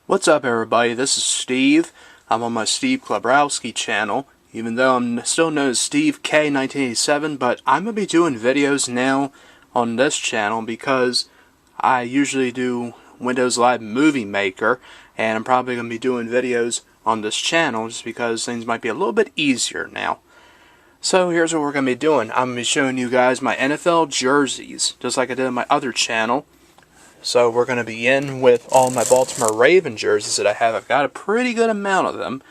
What's up, everybody? This is Steve. I'm on my Steve Klebrowski channel, even though I'm still known as Steve K 1987, but I'm going to be doing videos now on this channel because I usually do Windows Live Movie Maker, and I'm probably going to be doing videos on this channel just because things might be a little bit easier now. So here's what we're going to be doing. I'm going to be showing you guys my NFL jerseys, just like I did on my other channel. So we're going to begin with all my Baltimore Raven jerseys that I have. I've got a pretty good amount of them.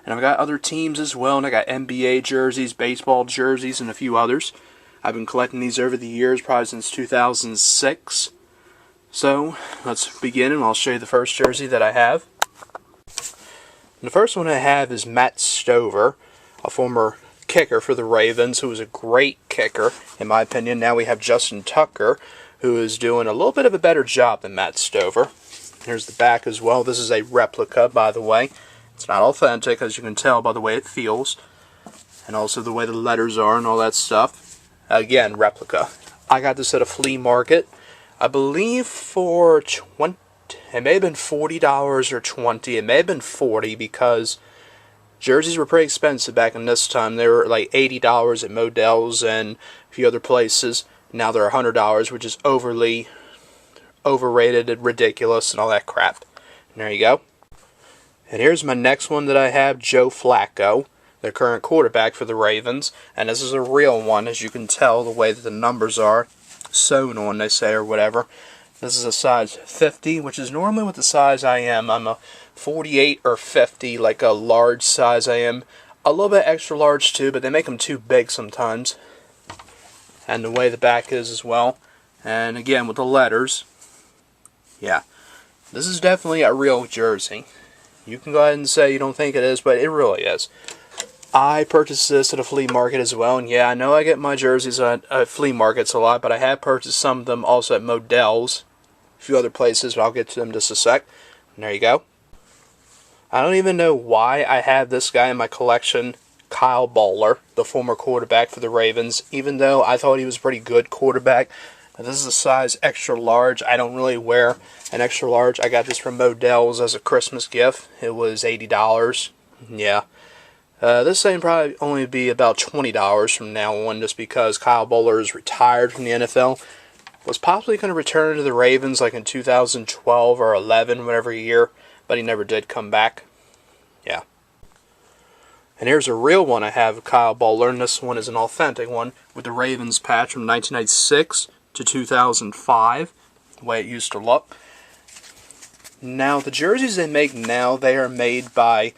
And I've got other teams as well. And I got NBA jerseys, baseball jerseys, and a few others. I've been collecting these over the years, probably since 2006. So let's begin, and I'll show you the first jersey that I have. And the first one I have is Matt Stover, a former kicker for the Ravens, who was a great kicker, in my opinion. Now we have Justin Tucker, who is doing a little bit of a better job than Matt Stover. Here's the back as well. This is a replica, by the way. It's not authentic, as you can tell by the way it feels, and also the way the letters are and all that stuff. Again, replica. I got this at a flea market, I believe for 20. It may have been $40 or 20. It may have been 40 because jerseys were pretty expensive back in this time. They were like $80 at Modell's and a few other places. Now they're $100, which is overly overrated and ridiculous and all that crap. And there you go. And here's my next one that I have, Joe Flacco, the current quarterback for the Ravens. And this is a real one, as you can tell, the way that the numbers are sewn on, they say, or whatever. This is a size 50, which is normally what the size I am. I'm a 48 or 50, like a large size I am. A little bit extra large too, but they make them too big sometimes. And the way the back is as well. And again, with the letters. Yeah. This is definitely a real jersey. You can go ahead and say you don't think it is, but it really is. I purchased this at a flea market as well. And yeah, I know I get my jerseys at flea markets a lot, but I have purchased some of them also at Modell's. A few other places, but I'll get to them in just a sec. And there you go. I don't even know why I have this guy in my collection. Kyle Boller, the former quarterback for the Ravens, even though I thought he was a pretty good quarterback. Now, this is a size extra large. I don't really wear an extra large. I got this from Modell's as a Christmas gift. It was $80. Yeah. This thing probably only be about $20 from now on, just because Kyle Boller is retired from the NFL. Was possibly going to return to the Ravens like in 2012 or 11, whatever year, but he never did come back. Yeah. And here's a real one I have of Kyle Boller, and this one is an authentic one with the Ravens patch from 1996 to 2005, the way it used to look. Now, the jerseys they make now, they are made by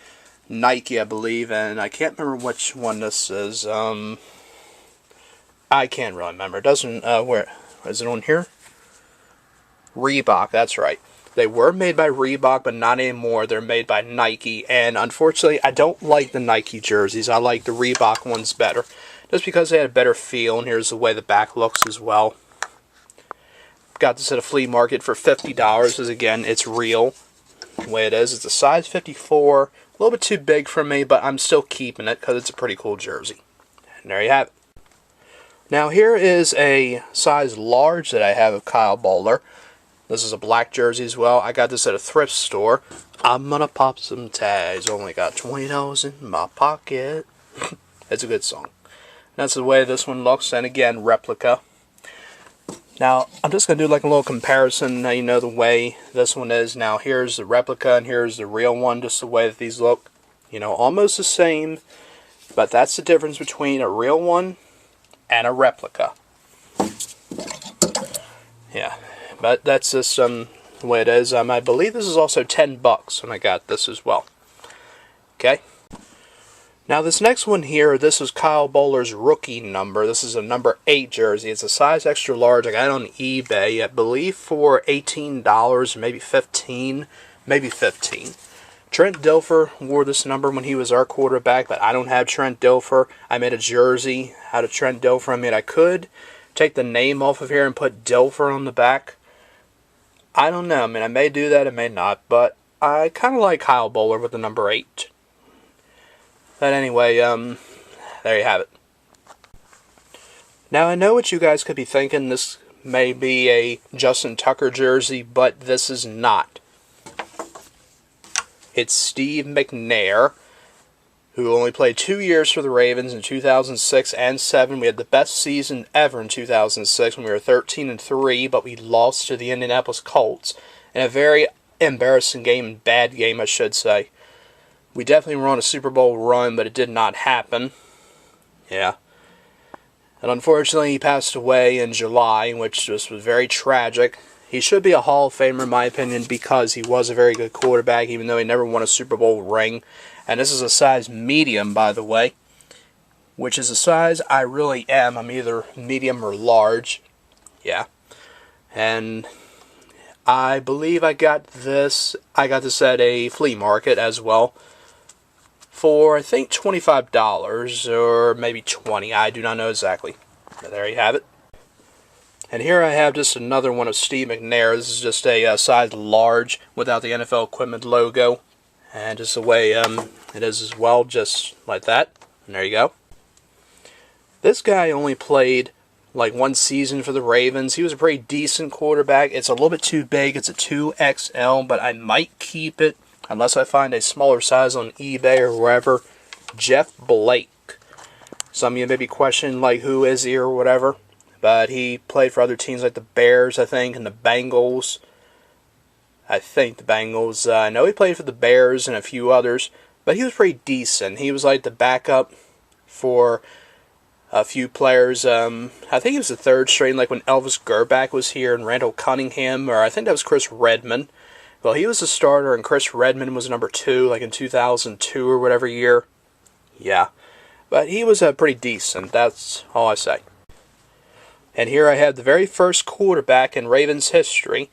Nike, I believe, and I can't remember which one this is. I can't really remember. It doesn't, where is it on here? Reebok, that's right. They were made by Reebok, but not anymore. They're made by Nike, and unfortunately, I don't like the Nike jerseys. I like the Reebok ones better, just because they had a better feel, and here's the way the back looks as well. Got this at a flea market for $50, because again, it's real, the way it is. It's a size 54, a little bit too big for me, but I'm still keeping it, because it's a pretty cool jersey. And there you have it. Now, here is a size large that I have of Kyle Boller. This is a black jersey as well. I got this at a thrift store. I'm gonna pop some tags. Only got $20 in my pocket. It's a good song. That's the way this one looks. And again, replica. Now, I'm just gonna do like a little comparison. Now you know the way this one is. Now here's the replica and here's the real one. Just the way that these look. You know, almost the same. But that's the difference between a real one and a replica. Yeah. But that's just the way it is. I believe this is also $10 when I got this as well. Okay. Now this next one here, this is Kyle Boller's rookie number. This is a number 8 jersey. It's a size extra large. I got it on eBay, I believe, for $18, maybe $15. Maybe $15. Trent Dilfer wore this number when he was our quarterback, but I don't have Trent Dilfer. I made a jersey out of Trent Dilfer. I mean, I could take the name off of here and put Dilfer on the back. I don't know. I mean, I may do that, I may not, but I kind of like Kyle Boller with the number 8. But anyway, there you have it. Now, I know what you guys could be thinking. This may be a Justin Tucker jersey, but this is not. It's Steve McNair, who only played 2 years for the Ravens in 2006 and 7. We had the best season ever in 2006 when we were 13-3, but we lost to the Indianapolis Colts in a very embarrassing game, bad game, I should say. We definitely were on a Super Bowl run, but it did not happen. Yeah. And unfortunately, he passed away in July, which just was very tragic. He should be a Hall of Famer, in my opinion, because he was a very good quarterback, even though he never won a Super Bowl ring. And this is a size medium, by the way, which is a size I really am. I'm either medium or large. Yeah. And I believe I got this at a flea market as well for, I think, $25 or maybe $20. I do not know exactly. But there you have it. And here I have just another one of Steve McNair. This is just a size large without the NFL equipment logo. And just the way it is as well, just like that. And there you go. This guy only played like 1 season for the Ravens. He was a pretty decent quarterback. It's a little bit too big. It's a 2XL, but I might keep it unless I find a smaller size on eBay or wherever. Jeff Blake. Some of you may be questioning, like, who is he or whatever. But he played for other teams like the Bears, I think, and the Bengals. I know he played for the Bears and a few others, but he was pretty decent. He was like the backup for a few players. I think he was the third string, like when Elvis Grbac was here and Randall Cunningham, or I think that was Chris Redman. Well, he was the starter, and Chris Redman was number 2, like in 2002 or whatever year. Yeah, but he was pretty decent. That's all I say. And here I have the very first quarterback in Ravens history,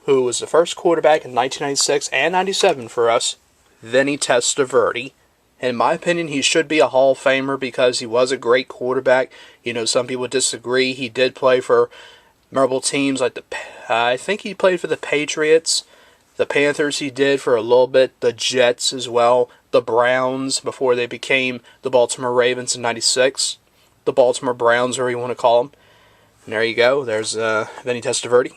who was the first quarterback in 1996 and 97 for us, Vinny Testaverde. In my opinion, he should be a Hall of Famer because he was a great quarterback. You know, some people disagree. He did play for memorable teams like I think he played for the Patriots, the Panthers he did for a little bit, the Jets as well, the Browns before they became the Baltimore Ravens in 96, the Baltimore Browns, whatever you want to call them. And there you go. There's Vinny Testaverde.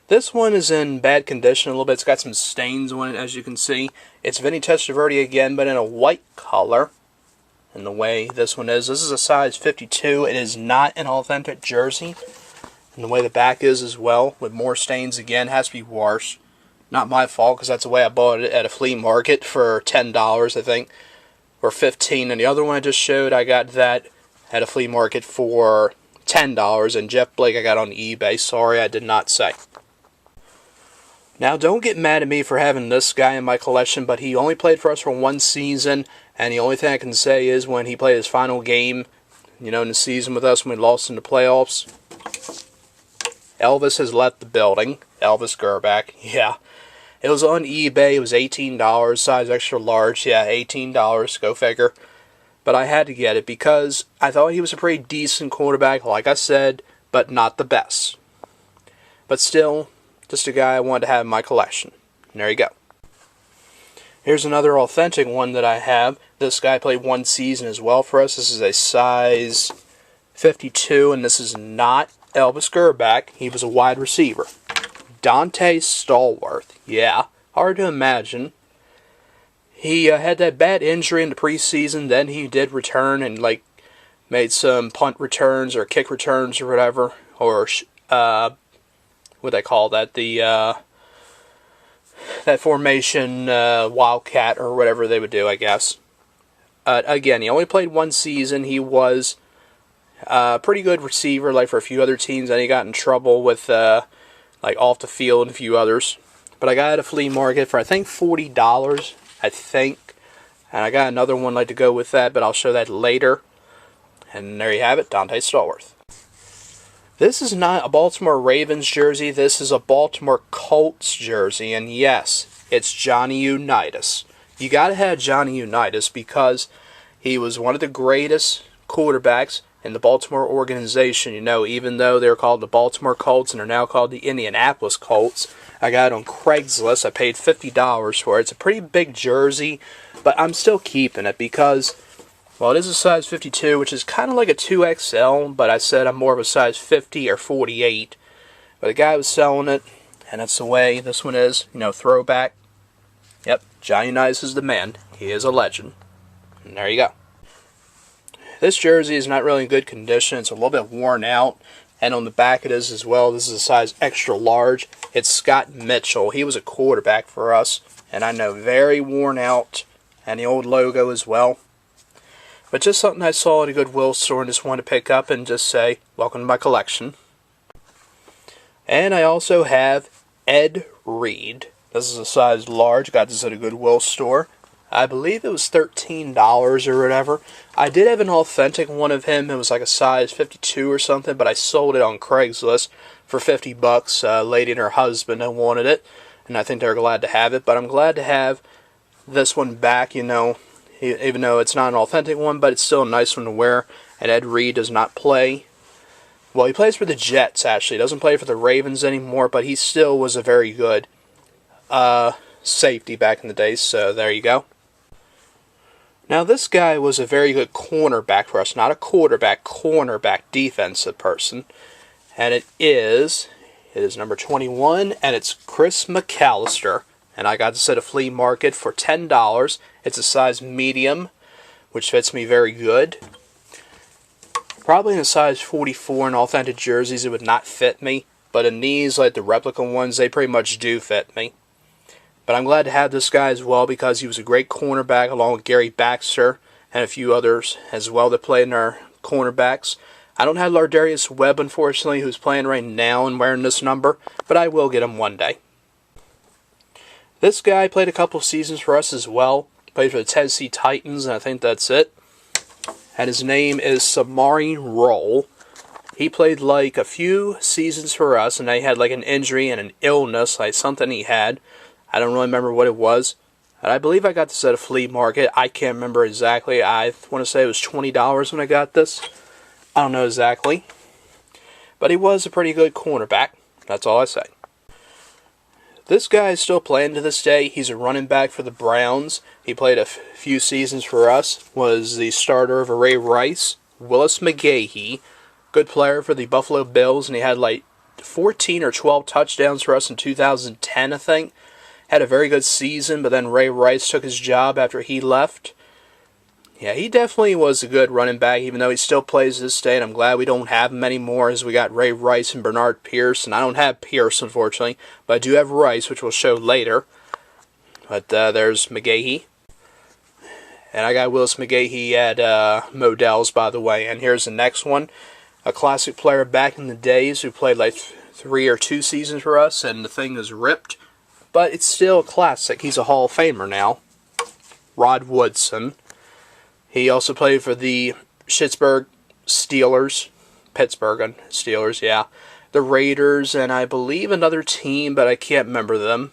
This one is in bad condition a little bit. It's got some stains on it, as you can see. It's Vinny Testaverde again, but in a white color. And the way this one is, this is a size 52. It is not an authentic jersey. And the way the back is as well, with more stains again, has to be washed. Not my fault, because that's the way I bought it at a flea market for $10, I think, or $15. And the other one I just showed, I got that at a flea market for $10. And Jeff Blake I got on eBay. Sorry, I did not say. Now, don't get mad at me for having this guy in my collection, but he only played for us for 1 season, and the only thing I can say is when he played his final game, in the season with us when we lost in the playoffs, Elvis has left the building. Elvis Grbac, yeah. It was on eBay. It was $18, size extra large. Yeah, $18, go figure. But I had to get it because I thought he was a pretty decent quarterback, like I said, but not the best. But still, just a guy I wanted to have in my collection. And there you go. Here's another authentic one that I have. This guy played 1 season as well for us. This is a size 52, and this is not Elvis Grbac. He was a wide receiver. Dante Stallworth. Yeah, hard to imagine. He had that bad injury in the preseason. Then he did return and made some punt returns or kick returns or whatever, or what they call that, that formation, Wildcat or whatever they would do, I guess. Again, he only played 1 season. He was a pretty good receiver, like for a few other teams, and he got in trouble with off the field and a few others. But I got it at a flea market for I think $40, I think. And I got another one to go with that, but I'll show that later. And there you have it, Dante Stallworth. This is not a Baltimore Ravens jersey. This is a Baltimore Colts jersey. And yes, it's Johnny Unitas. You got to have Johnny Unitas because he was one of the greatest quarterbacks in the Baltimore organization. Even though they're called the Baltimore Colts and are now called the Indianapolis Colts. I got it on Craigslist. I paid $50 for it. It's a pretty big jersey, but I'm still keeping it because, well, it is a size 52, which is kind of like a 2XL, but I said I'm more of a size 50 or 48. But the guy was selling it, and that's the way this one is, throwback. Yep, Johnny Unitas is the man. He is a legend. And there you go. This jersey is not really in good condition. It's a little bit worn out. And on the back it is as well. This is a size extra large. It's Scott Mitchell. He was a quarterback for us. And I know, very worn out. And the old logo as well. But just something I saw at a Goodwill store and just wanted to pick up and just say, welcome to my collection. And I also have Ed Reed. This is a size large. Got this at a Goodwill store. I believe it was $13 or whatever. I did have an authentic one of him. It was like a size 52 or something, but I sold it on Craigslist for $50. A lady and her husband wanted it, and I think they're glad to have it. But I'm glad to have this one back, you know, even though it's not an authentic one, but it's still a nice one to wear. And Ed Reed does not play. Well, he plays for the Jets, actually. He doesn't play for the Ravens anymore, but he still was a very good safety back in the day, so there you go. Now, this guy was a very good cornerback for us. Not a quarterback, cornerback, defensive person. And it is number 21, and it's Chris McAllister. And I got this at a flea market for $10. It's a size medium, which fits me very good. Probably in a size 44 in authentic jerseys, it would not fit me. But in these, like the replica ones, they pretty much do fit me. But I'm glad to have this guy as well because he was a great cornerback along with Gary Baxter and a few others as well that played in our cornerbacks. I don't have Lardarius Webb, unfortunately, who's playing right now and wearing this number, but I will get him one day. This guy played a couple of seasons for us as well. Played for the Tennessee Titans, and I think that's it. And his name is Samari Roll. He played like a few seasons for us, and they had like an injury and an illness, like something he had. I don't really remember what it was. And I believe I got this at a flea market. I can't remember exactly. I want to say it was $20 when I got this. I don't know exactly. But he was a pretty good cornerback. That's all I say. This guy is still playing to this day. He's a running back for the Browns. He played a few seasons for us. Was the starter of Ray Rice. Willis McGahee. Good player for the Buffalo Bills. And he had like 14 or 12 touchdowns for us in 2010, I think. Had a very good season, but then Ray Rice took his job after he left. Yeah, he definitely was a good running back, even though he still plays this day, and I'm glad we don't have him anymore, as we got Ray Rice and Bernard Pierce, and I don't have Pierce, unfortunately, but I do have Rice, which we'll show later. But there's McGahee. And I got Willis McGahee at Modell's, by the way, and here's the next one. A classic player back in the days who played like 3 or 2 seasons for us, and the thing is ripped. But it's still a classic. He's a Hall of Famer now. Rod Woodson. He also played for the Pittsburgh Steelers, yeah. The Raiders, and I believe another team, but I can't remember them.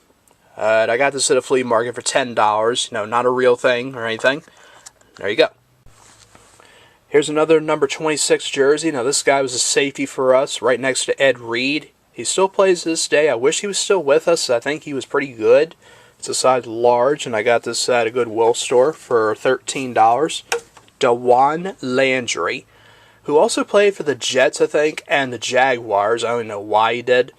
And I got this at a flea market for $10. No, not a real thing or anything. There you go. Here's another number 26 jersey. Now, this guy was a safety for us, right next to Ed Reed. He still plays this day. I wish he was still with us. I think he was pretty good. It's a size large, and I got this at a Goodwill store for $13. DeJuan Landry, who also played for the Jets, I think, and the Jaguars. I don't know why he did.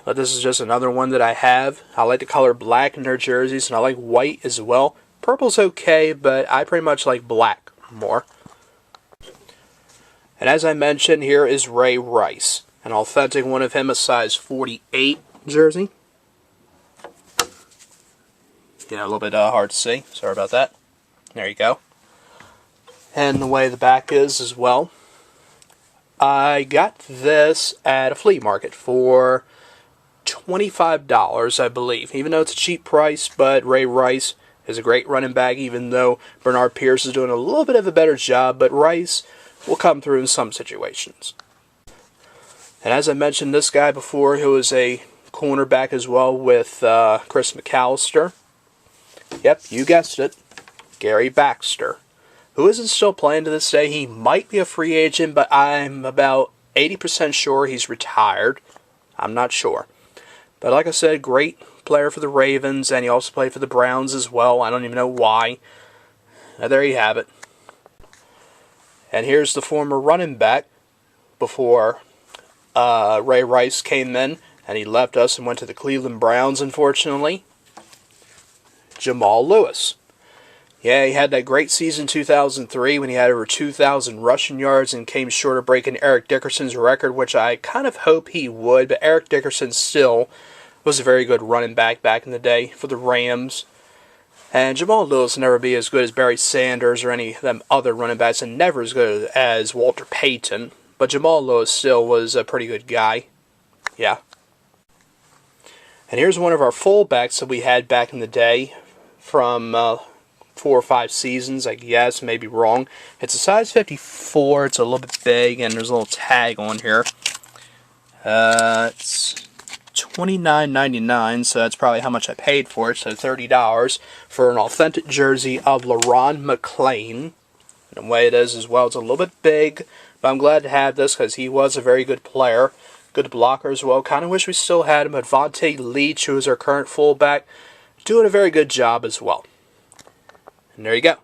But this is just another one that I have. I like the color black in their jerseys, and I like white as well. Purple's okay, but I pretty much like black more. And as I mentioned, here is Ray Rice. An authentic one of him, a size 48 jersey. Yeah, a little bit hard to see. Sorry about that. There you go. And the way the back is as well. I got this at a flea market for $25, I believe. Even though it's a cheap price, but Ray Rice is a great running back, even though Bernard Pierce is doing a little bit of a better job, but Rice will come through in some situations. And as I mentioned, this guy before, who was a cornerback as well with Chris McAllister. Yep, you guessed it. Gary Baxter, who isn't still playing to this day. He might be a free agent, but I'm about 80% sure he's retired. I'm not sure. But like I said, great player for the Ravens, and he also played for the Browns as well. I don't even know why. There you have it. And here's the former running back before Ray Rice came in, and he left us and went to the Cleveland Browns, unfortunately. Jamal Lewis. Yeah, he had that great season 2003 when he had over 2,000 rushing yards and came short of breaking Eric Dickerson's record, which I kind of hope he would, but Eric Dickerson still was a very good running back in the day for the Rams. And Jamal Lewis will never be as good as Barry Sanders or any of them other running backs, and never as good as Walter Payton. But Jamal Lewis still was a pretty good guy. Yeah. And here's one of our fullbacks that we had back in the day from 4 or 5 seasons, I guess, maybe wrong. It's a size 54. It's a little bit big, and there's a little tag on here. It's $29.99, so that's probably how much I paid for it, so $30 for an authentic jersey of LaRon McClain. And the way it is as well, it's a little bit big, but I'm glad to have this because he was a very good player. Good blocker as well. Kind of wish we still had him, but Vontae Leach, who is our current fullback, doing a very good job as well. And there you go.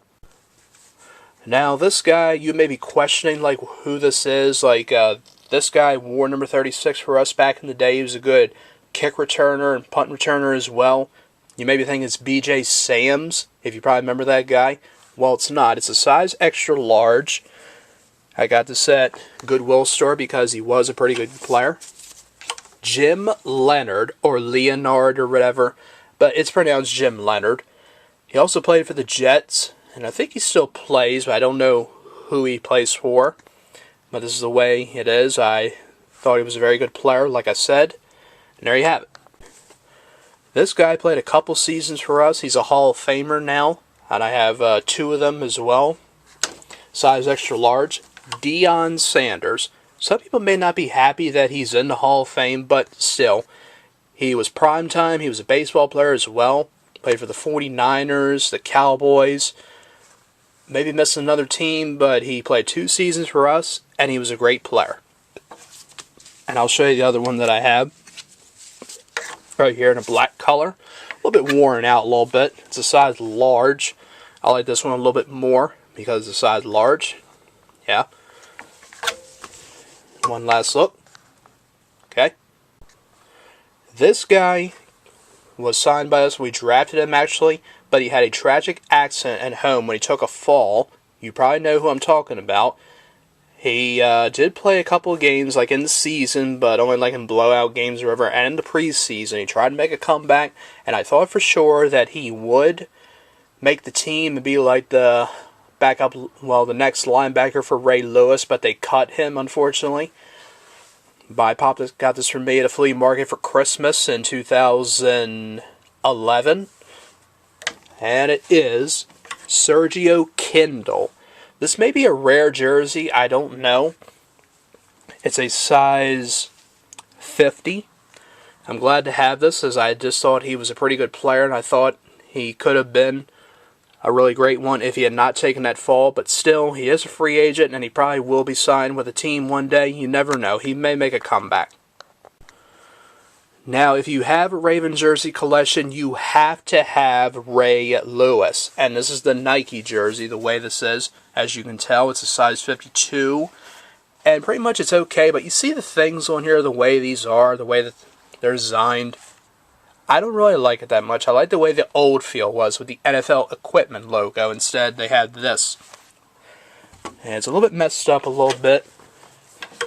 Now, this guy, you may be questioning, like, who this is. Like, this guy wore number 36 for us back in the day. He was a good kick returner and punt returner as well. You may be thinking it's B.J. Sams, if you probably remember that guy. Well, it's not. It's a size extra large. I got this at Goodwill store because he was a pretty good player. Jim Leonard, or Leonard or whatever, but it's pronounced Jim Leonard. He also played for the Jets, and I think he still plays, but I don't know who he plays for. But this is the way it is. I thought he was a very good player, like I said. And there you have it. This guy played a couple seasons for us. He's a Hall of Famer now, and I have 2 of them as well. Size extra large. Deion Sanders. Some people may not be happy that he's in the Hall of Fame, but still. He was prime time. He was a baseball player as well. Played for the 49ers, the Cowboys. Maybe missed another team, but he played 2 seasons for us, and he was a great player. And I'll show you the other one that I have. Right here in a black color. A little bit worn out a little bit. It's a size large. I like this one a little bit more because it's a size large. Yeah. One last look. Okay. This guy was signed by us. We drafted him actually, but he had a tragic accident at home when he took a fall. You probably know who I'm talking about. He did play a couple of games like in the season, but only like in blowout games or whatever, and in the preseason. He tried to make a comeback, and I thought for sure that he would make the team and be like the backup, well, the next linebacker for Ray Lewis, but they cut him, unfortunately. Got this from me at a flea market for Christmas in 2011. And it is Sergio Kindle. This may be a rare jersey, I don't know. It's a size 50. I'm glad to have this, as I just thought he was a pretty good player, and I thought he could have been a really great one if he had not taken that fall. But still, he is a free agent, and he probably will be signed with a team one day. You never know. He may make a comeback. Now, if you have a Raven jersey collection, you have to have Ray Lewis. And this is the Nike jersey, the way this is. As you can tell, it's a size 52. And pretty much it's okay, but you see the things on here, the way these are, the way that they're designed. I don't really like it that much. I like the way the old feel was with the NFL equipment logo. Instead, they had this. And it's a little bit messed up a little bit.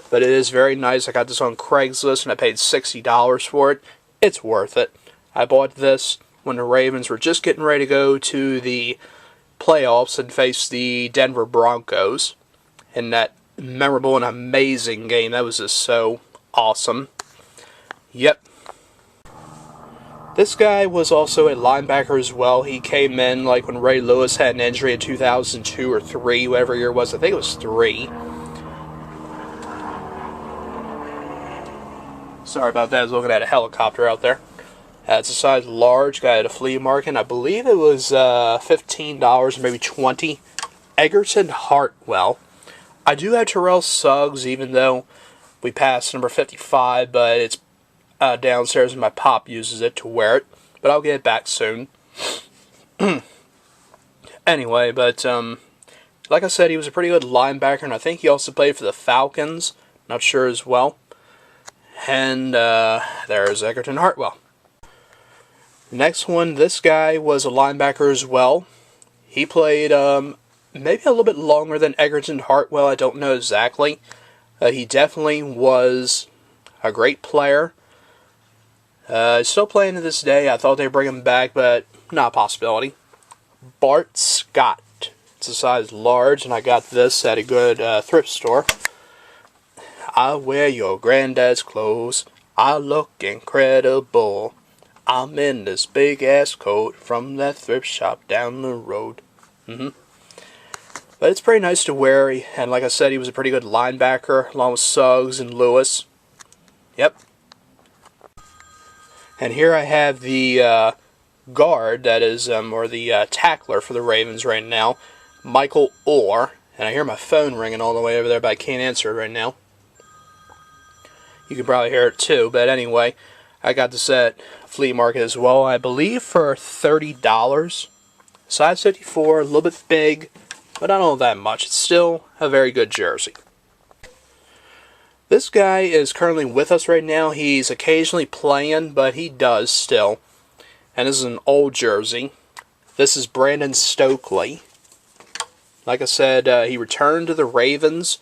But it is very nice. I got this on Craigslist and I paid $60 for it. It's worth it. I bought this when the Ravens were just getting ready to go to the playoffs and face the Denver Broncos in that memorable and amazing game. That was just so awesome. Yep. This guy was also a linebacker as well. He came in like when Ray Lewis had an injury in 2002 or 3, whatever year it was. I think it was 3. Sorry about that, I was looking at a helicopter out there. It's a size large, got it at a flea market. I believe it was $15 or maybe $20. Egerton Hartwell. I do have Terrell Suggs, even though we passed number 55, but it's downstairs and my pop uses it to wear it. But I'll get it back soon. Anyway, but like I said, he was a pretty good linebacker, and I think he also played for the Falcons. Not sure as well. And there's Egerton Hartwell. The next one, this guy was a linebacker as well. He played maybe a little bit longer than Egerton Hartwell. I don't know exactly. He definitely was a great player. Still playing to this day. I thought they'd bring him back, but not a possibility. Bart Scott. It's a size large, and I got this at a good thrift store. I wear your granddad's clothes. I look incredible. I'm in this big-ass coat from that thrift shop down the road. But it's pretty nice to wear, and like I said, he was a pretty good linebacker, along with Suggs and Lewis. Yep. And here I have the guard, that is, or the tackler for the Ravens right now, Michael Orr. And I hear my phone ringing all the way over there, but I can't answer it right now. You can probably hear it too, but anyway, I got this at flea market as well, I believe for $30. Size 54, a little bit big, but I don't know that much. It's still a very good jersey. This guy is currently with us right now. He's occasionally playing, but he does still. And this is an old jersey. This is Brandon Stokely. Like I said, he returned to the Ravens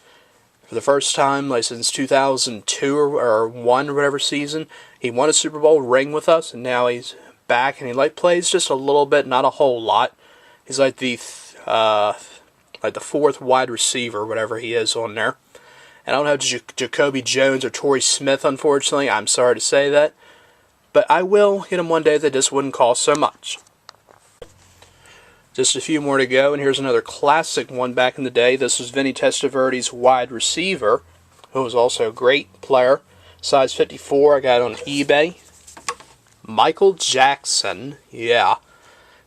for the first time since 2002 or 1 or whatever season. He won a Super Bowl ring with us, and now he's back, and he plays just a little bit, not a whole lot. He's like the fourth wide receiver, whatever he is on there. And I don't have Jacoby Jones or Torrey Smith, unfortunately. I'm sorry to say that. But I will get him one day that this wouldn't cost so much. Just a few more to go, and here's another classic one back in the day. This was Vinny Testaverde's wide receiver, who was also a great player. Size 54, I got it on eBay. Michael Jackson, yeah.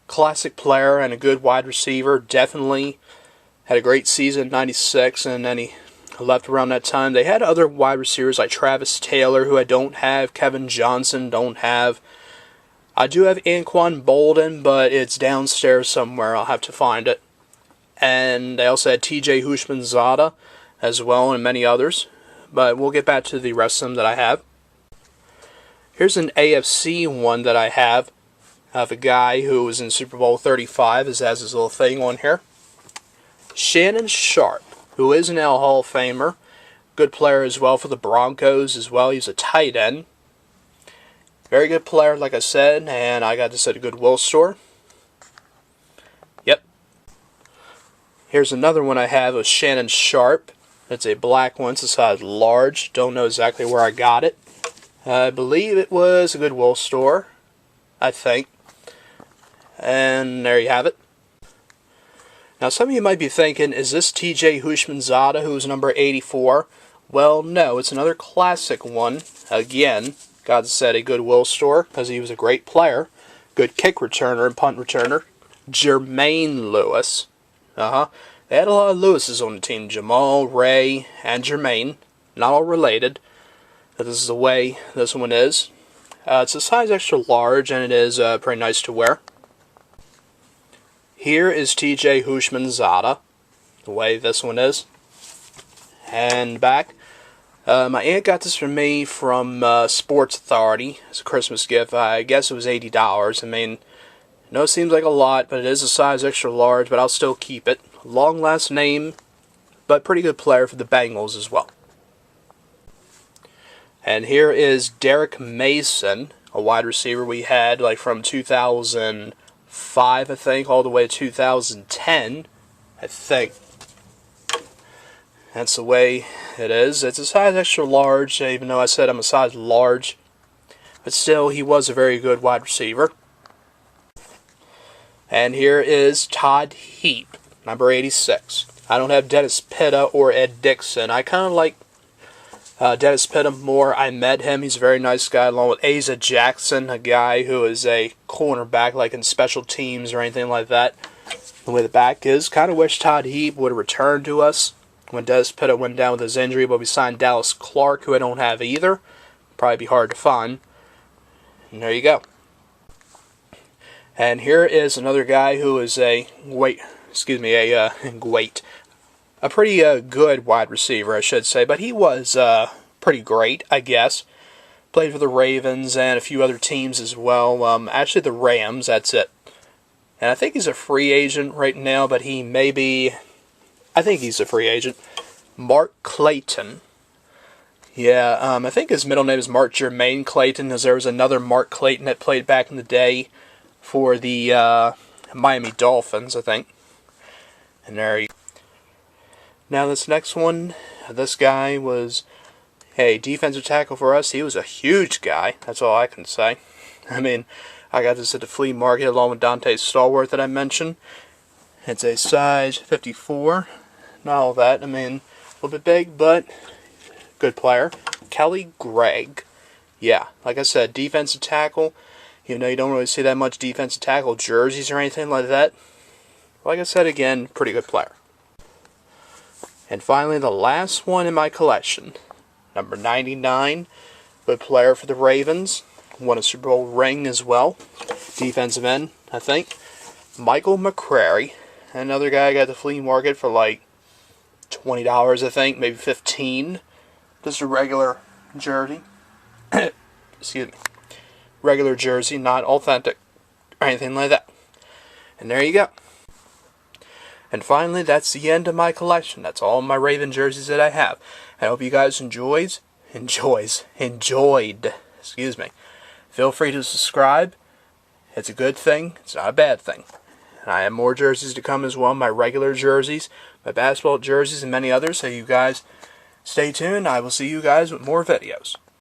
Classic player and a good wide receiver. Definitely had a great season in '96, and then he left around that time. They had other wide receivers like Travis Taylor, who I don't have. Kevin Johnson, don't have. I do have Anquan Bolden, but it's downstairs somewhere. I'll have to find it. And they also had T.J. Hushmanzada as well, and many others. But we'll get back to the rest of them that I have. Here's an AFC one that I have of a guy who was in Super Bowl 35, as has his little thing on here. Shannon Sharp, who is an Hall of Famer. Good player as well for the Broncos as well. He's a tight end. Very good player, like I said, and I got this at a Goodwill store. Yep. Here's another one I have of Shannon Sharp. It's a black one. It's a size large. Don't know exactly where I got it. I believe it was a Goodwill store, I think. And there you have it. Now, some of you might be thinking, is this T.J. Hushmanzada, who's number 84? Well, no, it's another classic one. Again, got this at a Goodwill store because he was a great player. Good kick returner and punt returner. Jermaine Lewis. They had a lot of Lewises on the team. Jamal, Ray, and Jermaine. Not all related. But this is the way this one is. It's a size extra large, and it is pretty nice to wear. Here is T.J. Hushmanzada, the way this one is. And back. My aunt got this for me from Sports Authority as a Christmas gift. I guess it was $80. I mean, I know it seems like a lot, but it is a size extra large, but I'll still keep it. Long last name, but pretty good player for the Bengals as well. And here is Derek Mason, a wide receiver we had from 2005, I think, all the way to 2010, I think. That's the way it is. It's a size extra large, even though I said I'm a size large. But still, he was a very good wide receiver. And here is Todd Heap, number 86. I don't have Dennis Pitta or Ed Dixon. I kind of like Dennis Pitta more. I met him. He's a very nice guy, along with Asa Jackson, a guy who is a cornerback, like in special teams or anything like that. The way the back is. Kind of wish Todd Heap would have returned to us when Dennis Pitta went down with his injury, but we signed Dallas Clark, who I don't have either. Probably be hard to find. And there you go. And here is another guy who is a pretty good wide receiver, I should say. But he was pretty great, I guess. Played for the Ravens and a few other teams as well. Actually, the Rams, that's it. And I think he's a free agent right now, but he may be... I think he's a free agent. Mark Clayton. Yeah, I think his middle name is Mark Jermaine Clayton, because there was another Mark Clayton that played back in the day for the Miami Dolphins, I think. And there you go. Now this next one, this guy was a defensive tackle for us. He was a huge guy, that's all I can say. I mean, I got this at the flea market along with Dante Stallworth that I mentioned. It's a size 54. Not all that, I mean, a little bit big, but good player. Kelly Gregg. Yeah, like I said, defensive tackle. You know, you don't really see that much defensive tackle jerseys or anything like that. Like I said again, pretty good player. And finally, the last one in my collection. Number 99. Good player for the Ravens. Won a Super Bowl ring as well. Defensive end, I think. Michael McNair. Another guy I got at the flea market for like $20, I think, maybe $15. Just a regular jersey. Excuse me. Regular jersey, not authentic or anything like that. And there you go. And finally, that's the end of my collection. That's all my Raven jerseys that I have. I hope you guys enjoyed. Excuse me. Feel free to subscribe. It's a good thing. It's not a bad thing. And I have more jerseys to come as well. My regular jerseys, my basketball jerseys, and many others. So you guys stay tuned. I will see you guys with more videos.